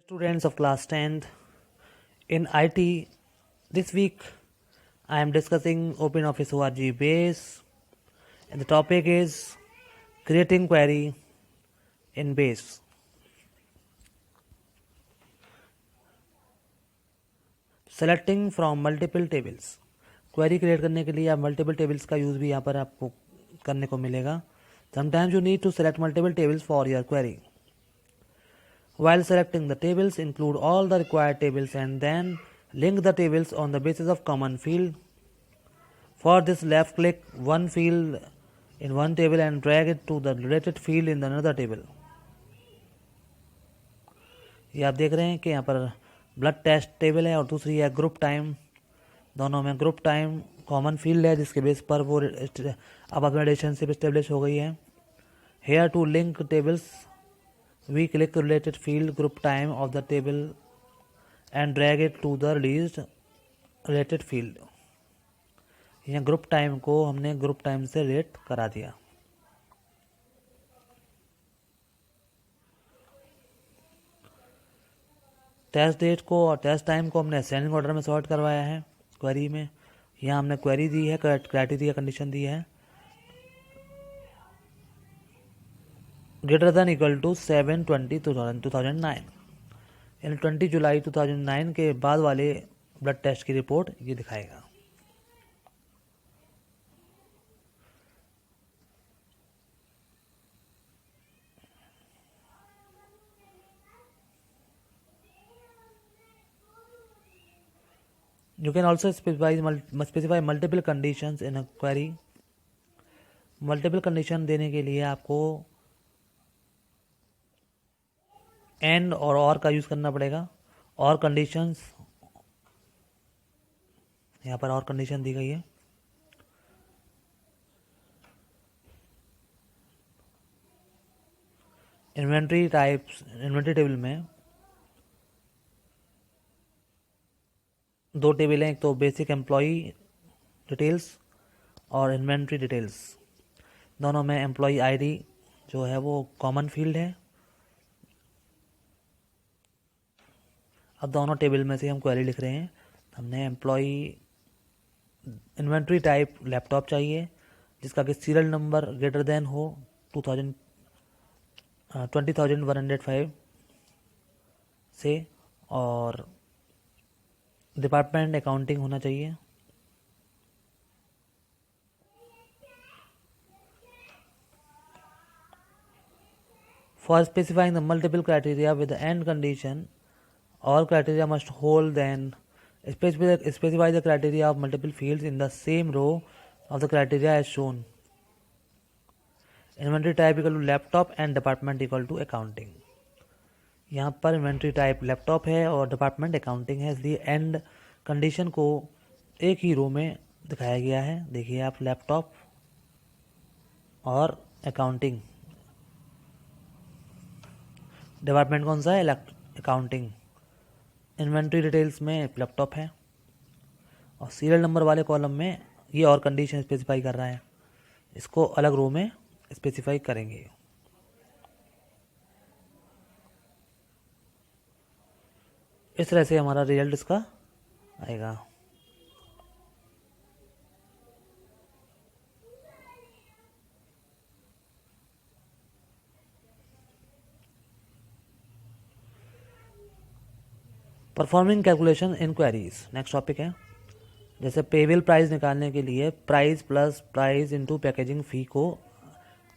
Students of class 10th in IT, this week I am discussing OpenOffice ORG base and the topic is creating query in base. Selecting from multiple tables. Query create करने के लिए आप multiple tables का use भी यहाँ पर आपको करने को मिलेगा. Sometimes you need to select multiple tables for your query. While selecting the tables, include all the required tables and then link the tables on the basis of common field. For this, left click one field in one table and drag it to the related field in another table. ये आप देख रहे हैं कि यहाँ पर blood test table है और दूसरी है ग्रुप टाइम. दोनों में ग्रुप टाइम कॉमन फील्ड है जिसके बेस पर वो अब अपना रिलेशनशिप एस्टेब्लिश हो गई है. Here to link tables we click related field group time of the table and drag it to the released related field. यहाँ ग्रुप टाइम को हमने ग्रुप टाइम से रिलेट करा दिया. टेस्ट डेट को और टेस्ट टाइम को हमने असेंडिंग ऑर्डर में सॉर्ट करवाया है क्वेरी में. यहाँ हमने क्वेरी दी है, क्राइटेरिया कंडीशन दी है greater than equal to 7/20/2009 यानी 20 जुलाई 2009 के बाद वाले ब्लड टेस्ट की रिपोर्ट ये दिखाएगा. You can also specify multiple conditions in a query. Multiple condition देने के लिए आपको एंड और का यूज़ करना पड़ेगा. और कंडीशंस यहाँ पर और कंडीशन दी गई है. इन्वेंट्री टेबल में दो टेबल हैं, एक तो बेसिक एम्प्लॉई डिटेल्स और इन्वेंट्री डिटेल्स. दोनों में एम्प्लॉई आईडी जो है वो कॉमन फील्ड है. अब दोनों टेबल में से हम क्वेरी लिख रहे हैं. हमने एम्प्लॉई इन्वेंट्री टाइप लैपटॉप चाहिए जिसका कि सीरियल नंबर ग्रेटर देन हो 20,105 से और डिपार्टमेंट अकाउंटिंग होना चाहिए. For specifying the multiple criteria with the end condition, all criteria must hold, then specify the criteria of multiple fields in the same row of the criteria as shown. Inventory type equal to laptop and department equal to accounting. यहाँ पर inventory type laptop है और department accounting है, इसलिए and condition को एक ही रो में दिखाया गया है. देखिए आप, लैपटॉप और अकाउंटिंग. डिपार्टमेंट कौन सा है? अकाउंटिंग. इन्वेंट्री डिटेल्स में लैपटॉप है और सीरियल नंबर वाले कॉलम में ये और कंडीशन स्पेसिफाई कर रहा है. इसको अलग रो में स्पेसिफाई करेंगे. इस तरह से हमारा रिजल्ट इसका आएगा. Performing calculation in queries next topic है. जैसे पेबल प्राइस निकालने के लिए price plus price into packaging fee को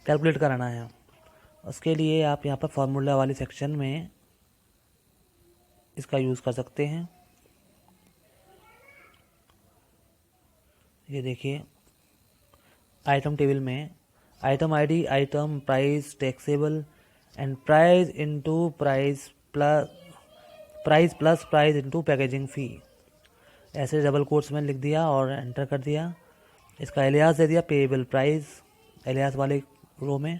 कैलकुलेट कराना है. उसके लिए आप यहाँ पर फार्मूला वाली सेक्शन में इसका यूज़ कर सकते हैं. ये देखिए, आइटम टेबल में item ID, item price taxable and price into price plus price into packaging fee, ऐसे डबल कोट्स में लिख दिया और एंटर कर दिया. इसका एलियास दे दिया पेएबल प्राइस एलियास वाले रो में.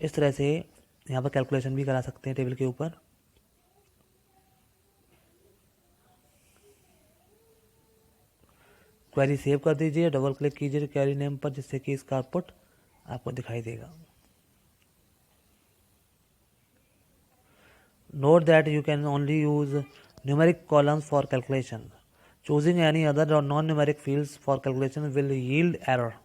इस तरह से यहाँ पर कैलकुलेशन भी करा सकते हैं टेबल के ऊपर. क्वेरी सेव कर दीजिए, डबल क्लिक कीजिए क्वेरी नेम पर जिससे कि इसका आउटपुट आपको दिखाई देगा. Note that you can only use numeric columns for calculation. Choosing any other or non-numeric fields for calculation will yield error.